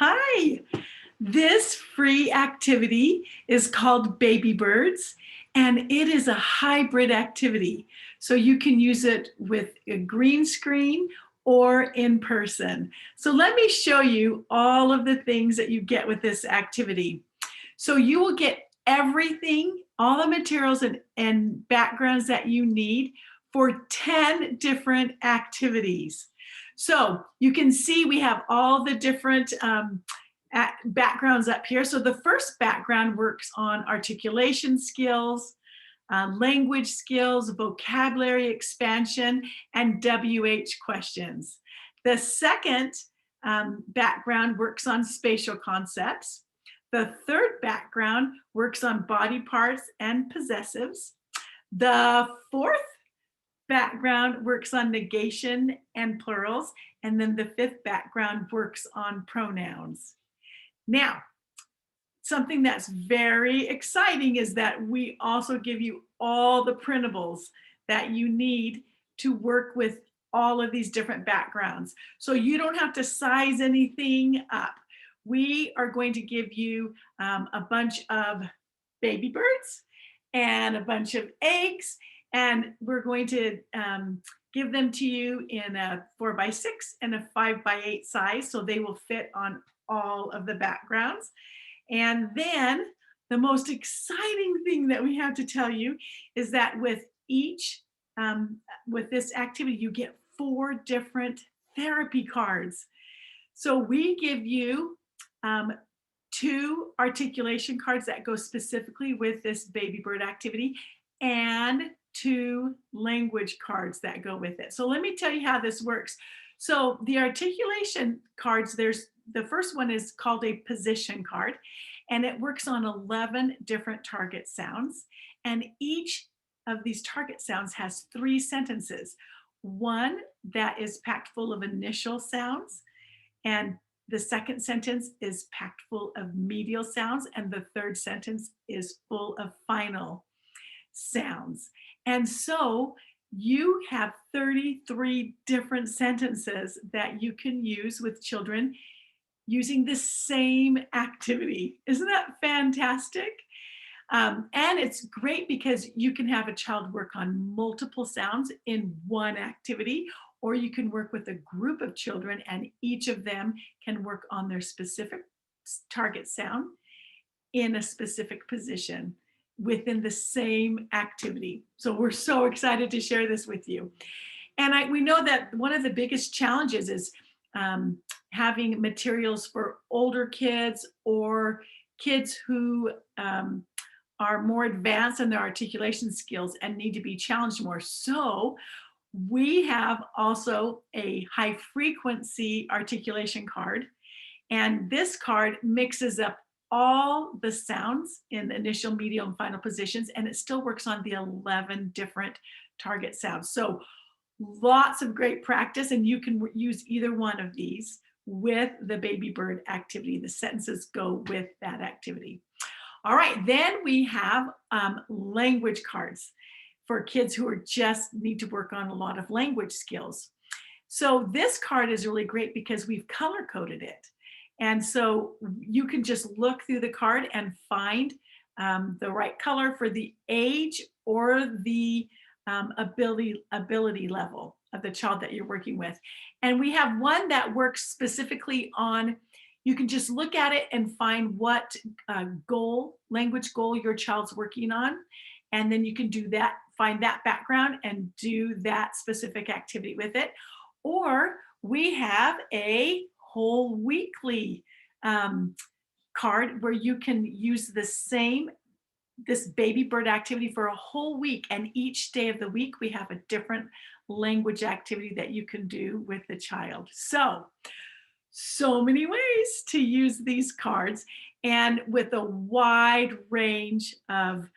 Hi, this free activity is called Baby Birds, and it is a hybrid activity. So you can use it with a green screen or in person. So let me show you all of the things that you get with this activity. So you will get everything, all the materials and backgrounds that you need for 10 different activities. So you can see we have all the different backgrounds up here. So the first background works on articulation skills, language skills, vocabulary expansion, and WH questions. The second background works on spatial concepts. The third background works on body parts and possessives. The fourth background works on negation and plurals. And then the fifth background works on pronouns. Now, something that's very exciting is that we also give you all the printables that you need to work with all of these different backgrounds. So you don't have to size anything up. We are going to give you a bunch of baby birds and a bunch of eggs, and we're going to give them to you in a 4x6 and a 5x8 size, so they will fit on all of the backgrounds. And then the most exciting thing that we have to tell you is that with with this activity, you get 4 different therapy cards. So we give you 2 articulation cards that go specifically with this baby bird activity and 2 language cards that go with it. So let me tell you how this works. So the articulation cards, the first one is called a position card, and it works on 11 different target sounds. And each of these target sounds has 3 sentences. One that is packed full of initial sounds, and the second sentence is packed full of medial sounds, and the third sentence is full of final sounds. And so you have 33 different sentences that you can use with children using the same activity. Isn't that fantastic? And it's great because you can have a child work on multiple sounds in one activity, or you can work with a group of children and each of them can work on their specific target sound in a specific position within the same activity. So we're so excited to share this with you. And we know that one of the biggest challenges is having materials for older kids or kids who are more advanced in their articulation skills and need to be challenged more. So we have also a high frequency articulation card, and this card mixes up all the sounds in the initial, medial, and final positions, and it still works on the 11 different target sounds. So lots of great practice, and you can use either one of these with the baby bird activity. The sentences go with that activity. All right, then we have language cards for kids who are just need to work on a lot of language skills. So this card is really great because we've color coded it. And so you can just look through the card and find the right color for the age or the ability level of the child that you're working with. And we have one that works specifically on, you can just look at it and find what language goal your child's working on. And then you can do that, find that background and do that specific activity with it. Or we have a whole weekly card where you can use this baby bird activity for a whole week, and each day of the week we have a different language activity that you can do with the child. So many ways to use these cards, and with a wide range of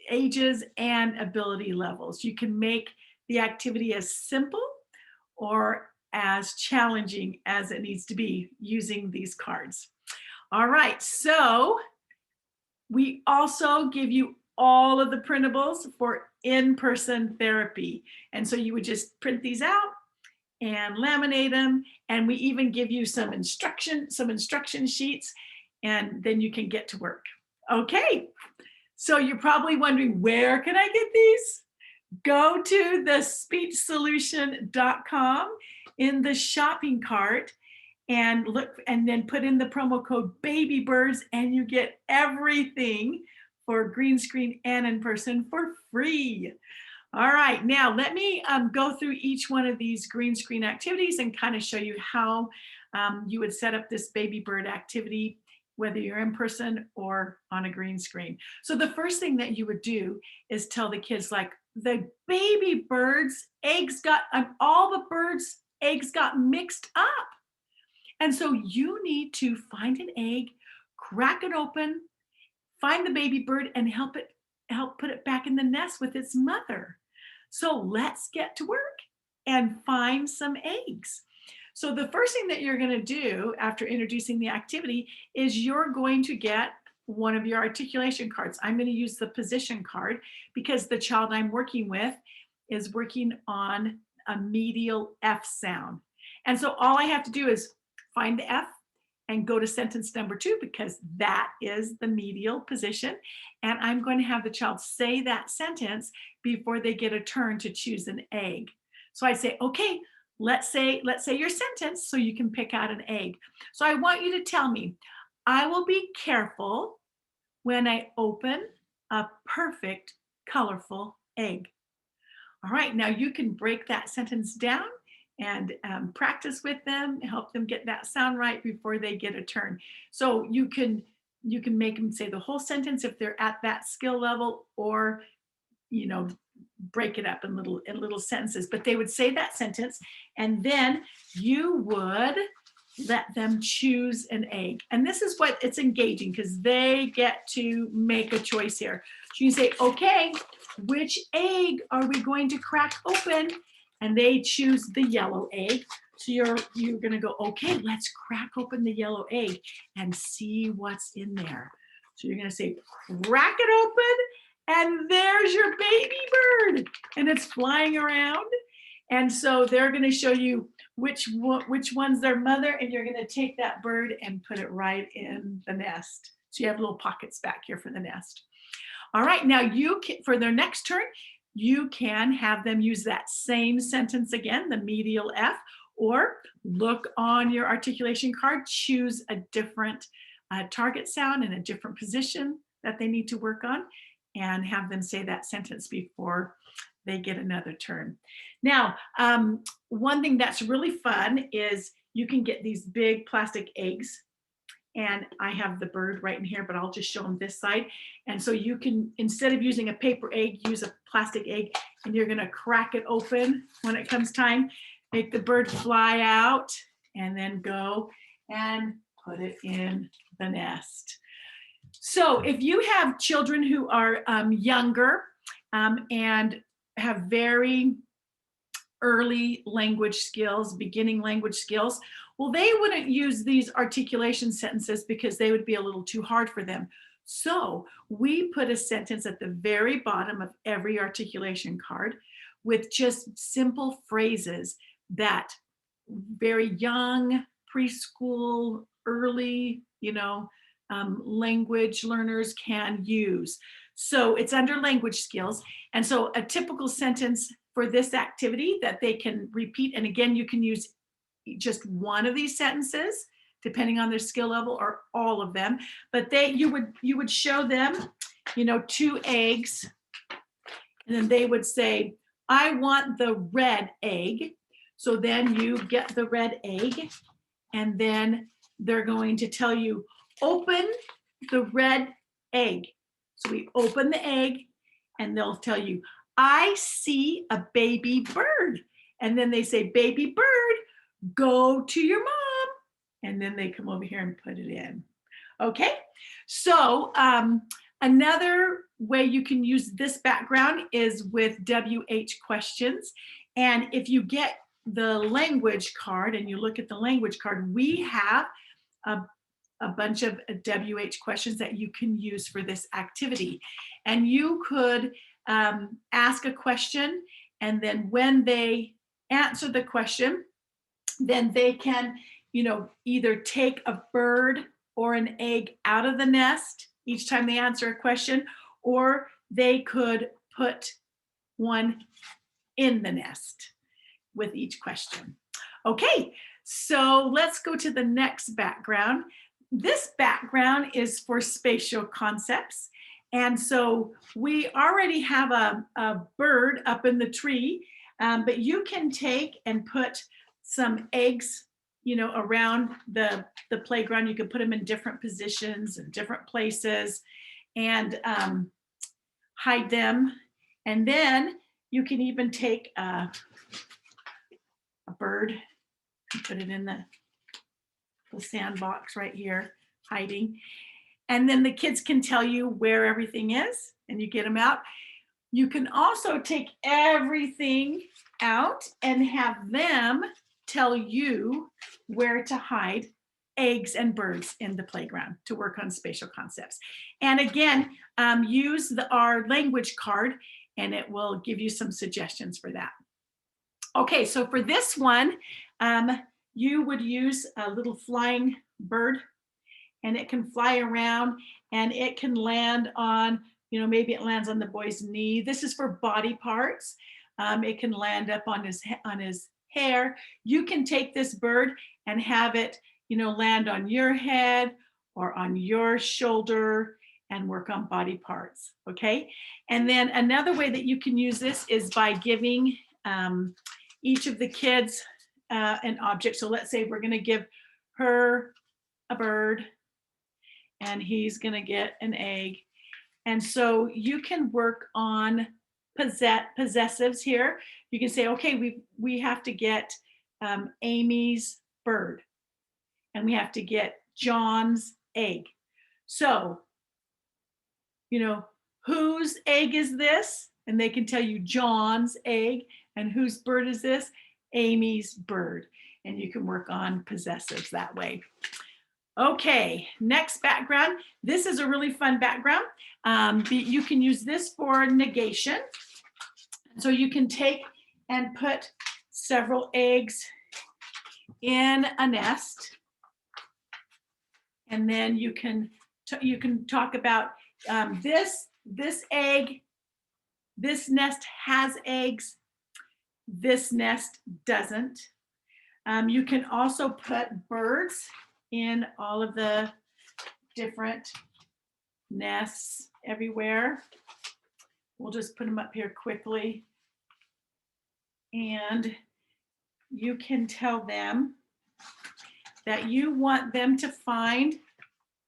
ages and ability levels. You can make the activity as simple or as challenging as it needs to be using these cards. All right, so we also give you all of the printables for in-person therapy. And so you would just print these out and laminate them. And we even give you some instruction sheets, and then you can get to work. Okay, so you're probably wondering, where can I get these? Go to the speechsolution.com in the shopping cart and look, and then put in the promo code BABYBIRDS, and you get everything for green screen and in person for free. All right, now let me go through each one of these green screen activities and kind of show you how you would set up this baby bird activity, whether you're in person or on a green screen. So the first thing that you would do is tell the kids, like, the baby bird's eggs got, all the birds' eggs got mixed up. And so you need to find an egg, crack it open, find the baby bird, and help put it back in the nest with its mother. So let's get to work and find some eggs. So the first thing that you're going to do after introducing the activity is you're going to get one of your articulation cards. I'm going to use the position card because the child I'm working with is working on a medial F sound. And so all I have to do is find the F and go to sentence number 2, because that is the medial position. And I'm going to have the child say that sentence before they get a turn to choose an egg. So I say, okay, let's say your sentence so you can pick out an egg. So I want you to tell me, I will be careful when I open a perfect, colorful egg. All right, now you can break that sentence down and practice with them, help them get that sound right before they get a turn. So you can make them say the whole sentence if they're at that skill level, or break it up in little sentences. But they would say that sentence, and then you would let them choose an egg. And this is what it's engaging, because they get to make a choice here. So you say, okay, which egg are we going to crack open? And they choose the yellow egg. So you're going to go, okay, let's crack open the yellow egg and see what's in there. So you're going to say, crack it open, and there's your baby bird, and it's flying around. And so they're going to show you which one's their mother, and you're going to take that bird and put it right in the nest. So you have little pockets back here for the nest. All right, now for their next turn, you can have them use that same sentence again, the medial F, or look on your articulation card, choose a different target sound in a different position that they need to work on, and have them say that sentence before they get another turn. Now, one thing that's really fun is you can get these big plastic eggs, and I have the bird right in here, but I'll just show them this side. And so you can, instead of using a paper egg, use a plastic egg, and you're gonna crack it open when it comes time, make the bird fly out, and then go and put it in the nest. So if you have children who are younger and have very early language skills, beginning language skills, well, they wouldn't use these articulation sentences because they would be a little too hard for them. So we put a sentence at the very bottom of every articulation card with just simple phrases that very young, preschool, early, language learners can use. So it's under language skills. And so a typical sentence for this activity that they can repeat, and again, you can use just one of these sentences depending on their skill level, or all of them, but you would show them 2 eggs, and then they would say, I want the red egg. So then you get the red egg, and then they're going to tell you, open the red egg. So we open the egg, and they'll tell you, I see a baby bird. And then they say, baby bird, go to your mom. And then they come over here and put it in. Okay, so another way you can use this background is with WH questions. And if you get the language card and you look at the language card, we have a bunch of WH questions that you can use for this activity. And you could ask a question, and then when they answer the question, then they can, either take a bird or an egg out of the nest each time they answer a question, or they could put one in the nest with each question. Okay, so let's go to the next background. This background is for spatial concepts. And so we already have a bird up in the tree, but you can take and put some eggs, around the playground. You can put them in different positions and different places and hide them. And then you can even take a bird and put it in the sandbox right here, hiding. And then the kids can tell you where everything is and you get them out. You can also take everything out and have them tell you where to hide eggs and birds in the playground to work on spatial concepts. And again, use our language card and it will give you some suggestions for that. Okay, so for this one, you would use a little flying bird and it can fly around and it can land on, maybe it lands on the boy's knee. This is for body parts. It can land up on his hair. You can take this bird and have it, land on your head or on your shoulder and work on body parts, okay? And then another way that you can use this is by giving each of the kids an object. So let's say we're gonna give her a bird and he's gonna get an egg. And so you can work on possessives here. You can say, okay, we have to get Amy's bird and we have to get John's egg. So, whose egg is this? And they can tell you John's egg. And whose bird is this? Amy's bird. And you can work on possessives that way. Okay, next background. This is a really fun background. You can use this for negation. So you can take and put several eggs in a nest. And then you can talk about this egg, this nest has eggs, this nest doesn't. You can also put birds in all of the different nests everywhere. We'll just put them up here quickly. And you can tell them that you want them to find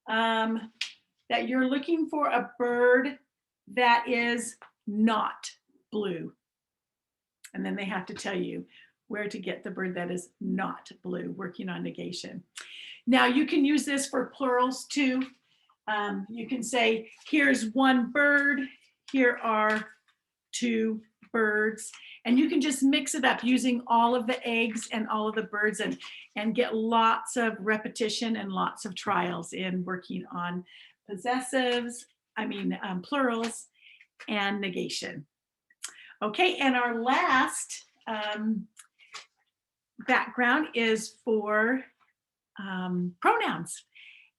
that you're looking for a bird that is not blue. And then they have to tell you where to get the bird that is not blue, working on negation. Now you can use this for plurals too. You can say, here's one bird, here are two birds. And you can just mix it up using all of the eggs and all of the birds and get lots of repetition and lots of trials in working on plurals and negation. Okay, and our last background is for pronouns.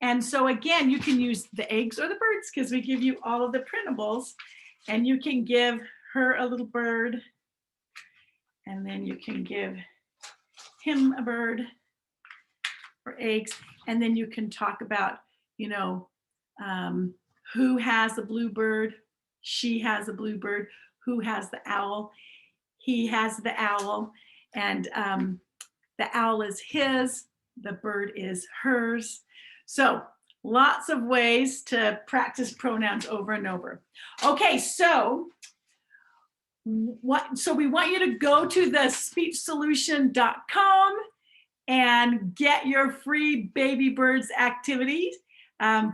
And so again, you can use the eggs or the birds because we give you all of the printables, and you can give her a little bird, and then you can give him a bird or eggs, and then you can talk about, who has the blue bird, she has the blue bird, who has the owl, he has the owl, and the owl is his, the bird is hers. So lots of ways to practice pronouns over and over. Okay, so we want you to go to the speechsolution.com and get your free baby birds activities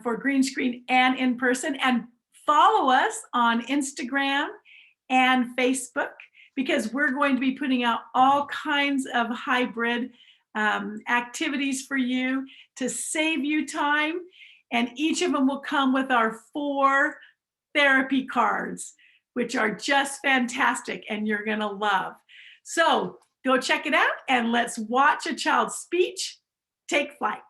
for green screen and in person, and follow us on Instagram and Facebook, because we're going to be putting out all kinds of hybrid activities for you to save you time. And each of them will come with our 4 therapy cards, which are just fantastic and you're gonna love. So Go check it out and let's watch a child's speech take flight.